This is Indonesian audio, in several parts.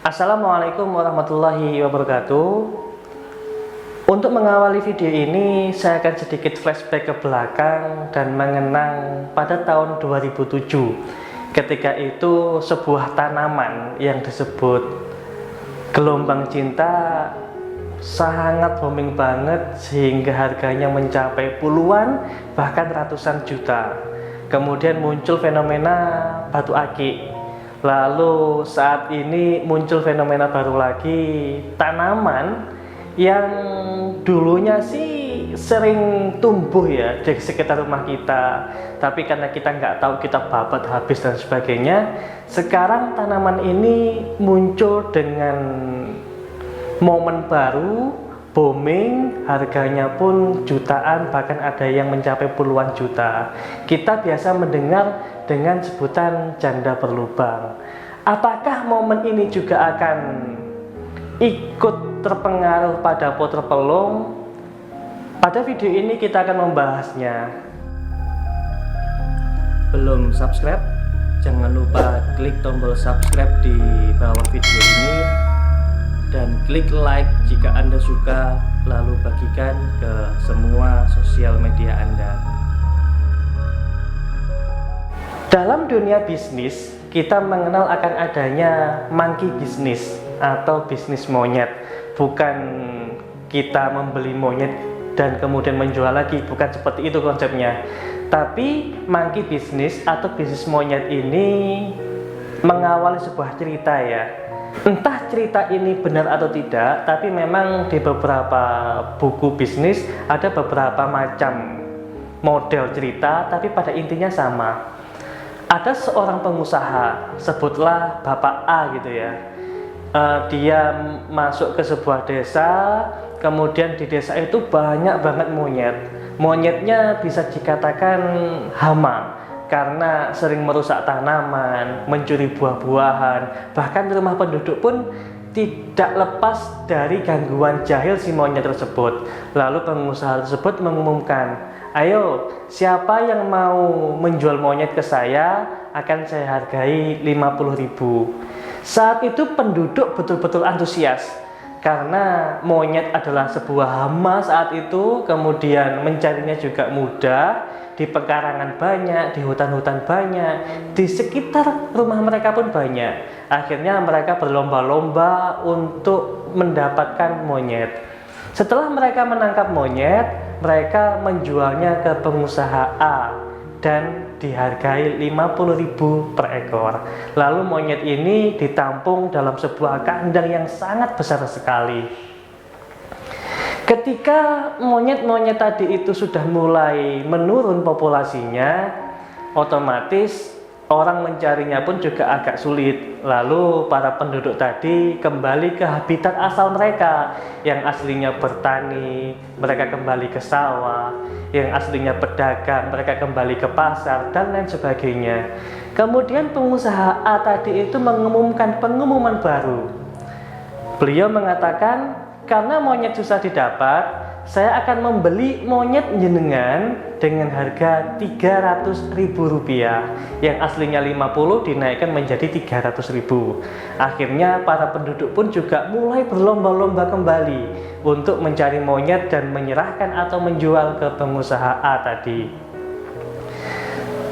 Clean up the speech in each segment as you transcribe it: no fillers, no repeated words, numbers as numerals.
Assalamualaikum warahmatullahi wabarakatuh. Untuk mengawali video ini, saya akan sedikit flashback ke belakang dan mengenang pada tahun 2007. Ketika itu sebuah tanaman yang disebut gelombang cinta sangat booming banget sehingga harganya mencapai puluhan bahkan ratusan juta. Kemudian muncul fenomena batu akik. Lalu saat ini muncul fenomena baru lagi, tanaman yang dulunya sih sering tumbuh ya di sekitar rumah kita, tapi karena kita nggak tahu kita babat habis dan sebagainya. Sekarang tanaman ini muncul dengan momen baru, booming, harganya pun jutaan, bahkan ada yang mencapai puluhan juta. Kita biasa mendengar dengan sebutan janda berlubang. Apakah momen ini juga akan ikut terpengaruh pada potret pelung? Pada video ini kita akan membahasnya. Belum subscribe? Jangan lupa klik tombol subscribe di bawah video ini dan klik like jika Anda suka, lalu bagikan ke semua sosial media Anda. Dalam dunia bisnis, kita mengenal akan adanya monkey business atau bisnis monyet. Bukan kita membeli monyet dan kemudian menjual lagi, bukan seperti itu konsepnya. Tapi monkey business atau bisnis monyet ini mengawali sebuah cerita ya. Entah cerita ini benar atau tidak, tapi memang di beberapa buku bisnis ada beberapa macam model cerita, tapi pada intinya sama. Ada seorang pengusaha, sebutlah Bapak A gitu ya. Dia masuk ke sebuah desa, kemudian di desa itu banyak banget monyet. Monyetnya bisa dikatakan hama karena sering merusak tanaman, mencuri buah-buahan, bahkan rumah penduduk pun tidak lepas dari gangguan jahil si monyet tersebut. Lalu pengusaha tersebut mengumumkan, ayo siapa yang mau menjual monyet ke saya akan saya hargai 50.000. Saat itu penduduk betul-betul antusias karena monyet adalah sebuah hama saat itu, kemudian mencarinya juga mudah, di pekarangan banyak, di hutan-hutan banyak, di sekitar rumah mereka pun banyak. Akhirnya mereka berlomba-lomba untuk mendapatkan monyet. Setelah mereka menangkap monyet, mereka menjualnya ke pengusaha A dan dihargai 50.000 per ekor. Lalu monyet ini ditampung dalam sebuah kandang yang sangat besar sekali. Ketika monyet-monyet tadi itu sudah mulai menurun populasinya, otomatis orang mencarinya pun juga agak sulit. Lalu para penduduk tadi kembali ke habitat asal mereka, yang aslinya bertani, mereka kembali ke sawah, yang aslinya pedagang, mereka kembali ke pasar, dan lain sebagainya. Kemudian pengusaha A tadi itu mengumumkan pengumuman baru. Beliau mengatakan, karena monyet susah didapat, saya akan membeli monyet jenengan dengan harga Rp300.000, yang aslinya 50 dinaikkan menjadi 300.000. Akhirnya para penduduk pun juga mulai berlomba-lomba kembali untuk mencari monyet dan menyerahkan atau menjual ke pengusaha A tadi.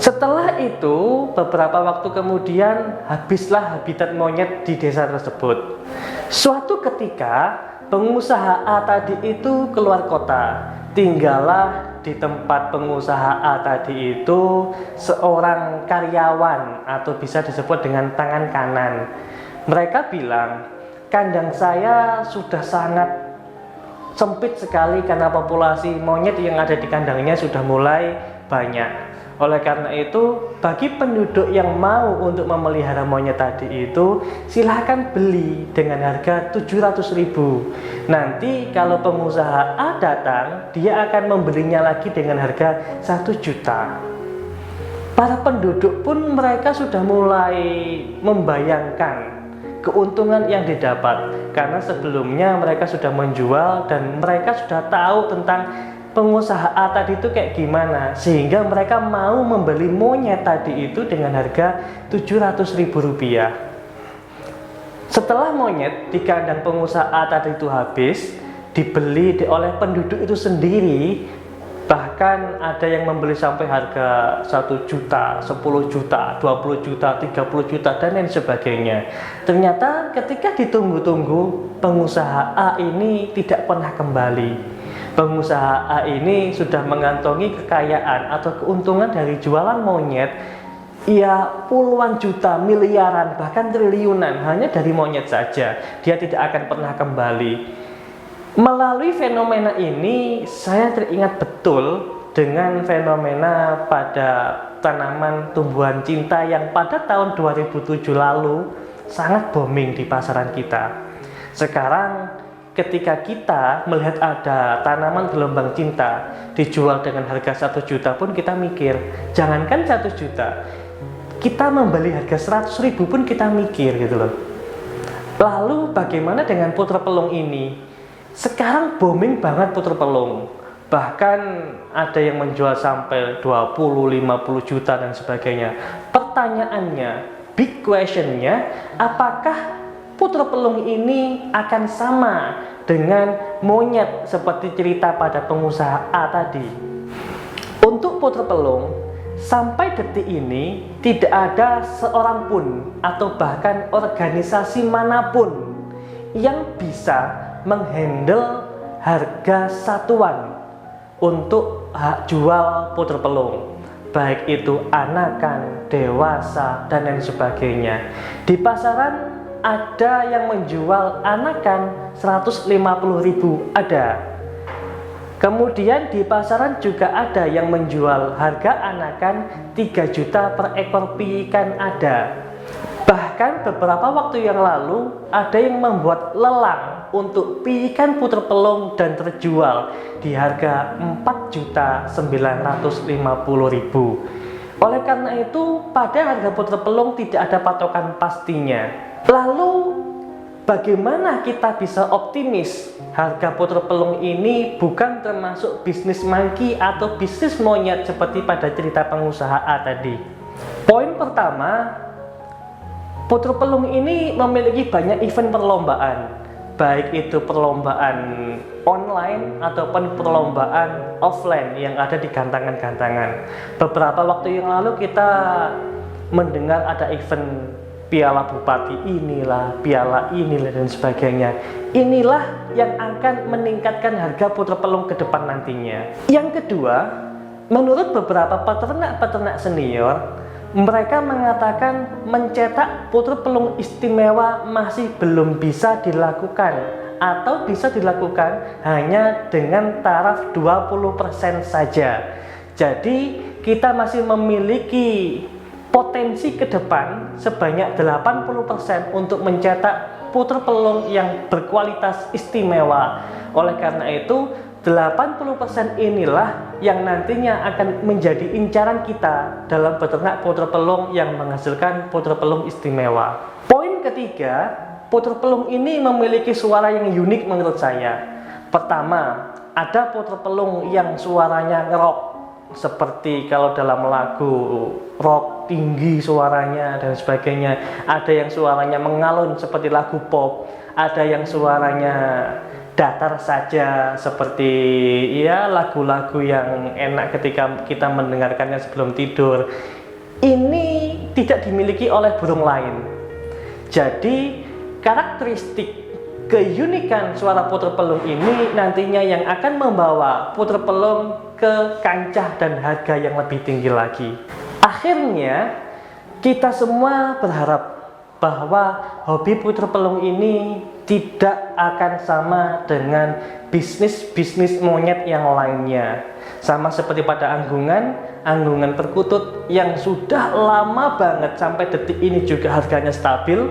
Setelah itu, beberapa waktu kemudian habislah habitat monyet di desa tersebut. Suatu ketika pengusaha A tadi itu keluar kota. Tinggallah di tempat pengusaha A tadi itu seorang karyawan atau bisa disebut dengan tangan kanan. Mereka bilang, kandang saya sudah sangat sempit sekali karena populasi monyet yang ada di kandangnya sudah mulai banyak. Oleh karena itu, bagi penduduk yang mau untuk memelihara monyet tadi itu, silahkan beli dengan harga 700.000. Nanti kalau pengusaha A datang, dia akan membelinya lagi dengan harga 1 juta. Para penduduk pun mereka sudah mulai membayangkan keuntungan yang didapat, karena sebelumnya mereka sudah menjual dan mereka sudah tahu tentang pengusaha A tadi itu kayak gimana, sehingga mereka mau membeli monyet tadi itu dengan harga Rp700.000. Setelah monyet di kandang pengusaha A tadi itu habis, dibeli oleh penduduk itu sendiri, bahkan ada yang membeli sampai harga 1 juta, 10 juta, 20 juta, 30 juta, dan lain sebagainya. Ternyata ketika ditunggu-tunggu, pengusaha A ini tidak pernah kembali. Pengusaha A ini sudah mengantongi kekayaan atau keuntungan dari jualan monyet, ya puluhan juta, miliaran, bahkan triliunan hanya dari monyet saja. Dia tidak akan pernah kembali. Melalui fenomena ini, saya teringat betul dengan fenomena pada tanaman tumbuhan cinta yang pada tahun 2007 lalu sangat booming di pasaran kita. Sekarang ketika kita melihat ada tanaman gelombang cinta dijual dengan harga 1 juta pun kita mikir, jangankan 1 juta, kita membeli harga 100.000 pun kita mikir gitu loh. Lalu bagaimana dengan puter pelung ini? Sekarang booming banget puter pelung. Bahkan ada yang menjual sampai 20-50 juta dan sebagainya. Pertanyaannya, big questionnya, apakah puter pelung ini akan sama dengan monyet seperti cerita pada pengusaha A tadi? Untuk puter pelung, sampai detik ini tidak ada seorang pun atau bahkan organisasi manapun yang bisa menghandle harga satuan untuk hak jual puter pelung, baik itu anakan, dewasa, dan lain sebagainya. Di pasaran ada yang menjual anakan 150.000, ada. Kemudian di pasaran juga ada yang menjual harga anakan 3 juta per ekor piikan, ada. Bahkan beberapa waktu yang lalu ada yang membuat lelang untuk piikan puter pelung dan terjual di harga 4.950.000. Oleh karena itu, pada harga puter pelung tidak ada patokan pastinya. Lalu bagaimana kita bisa optimis harga puter pelung ini bukan termasuk bisnis monkey atau bisnis monyet seperti pada cerita pengusaha A tadi? Poin pertama, puter pelung ini memiliki banyak event perlombaan, baik itu perlombaan online ataupun perlombaan offline yang ada di gantangan-gantangan. Beberapa waktu yang lalu kita mendengar ada event piala bupati inilah, piala inilah, dan sebagainya. Inilah yang akan meningkatkan harga puter pelung ke depan nantinya. Yang kedua, menurut beberapa peternak-peternak senior, mereka mengatakan mencetak puter pelung istimewa masih belum bisa dilakukan, atau bisa dilakukan hanya dengan taraf 20% saja. Jadi kita masih memiliki potensi ke depan sebanyak 80% untuk mencetak puter pelung yang berkualitas istimewa. Oleh karena itu 80% inilah yang nantinya akan menjadi incaran kita dalam beternak puter pelung yang menghasilkan puter pelung istimewa. Poin ketiga, puter pelung ini memiliki suara yang unik menurut saya. Pertama, ada puter pelung yang suaranya ngerok, seperti kalau dalam lagu rock tinggi suaranya dan sebagainya. Ada yang suaranya mengalun seperti lagu pop, ada yang suaranya datar saja seperti ya lagu-lagu yang enak ketika kita mendengarkannya sebelum tidur. Ini tidak dimiliki oleh burung lain. Jadi karakteristik keunikan suara puter pelung ini nantinya yang akan membawa puter pelung ke kancah dan harga yang lebih tinggi lagi. Akhirnya kita semua berharap bahwa hobi puter pelung ini tidak akan sama dengan bisnis-bisnis monyet yang lainnya. Sama seperti pada anggungan perkutut yang sudah lama banget sampai detik ini juga harganya stabil.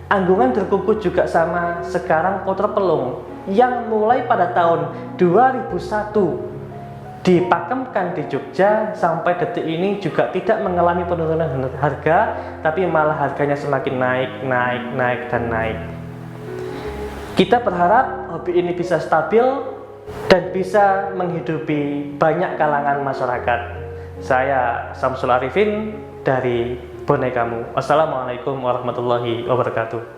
Anggungan berkuku juga sama. Sekarang puter pelung yang mulai pada tahun 2001 dipakemkan di Jogja sampai detik ini juga tidak mengalami penurunan harga, tapi malah harganya semakin naik dan naik. Kita berharap hobi ini bisa stabil dan bisa menghidupi banyak kalangan masyarakat. Saya Samsul Arifin dari Bonekamu. Wassalamualaikum warahmatullahi wabarakatuh.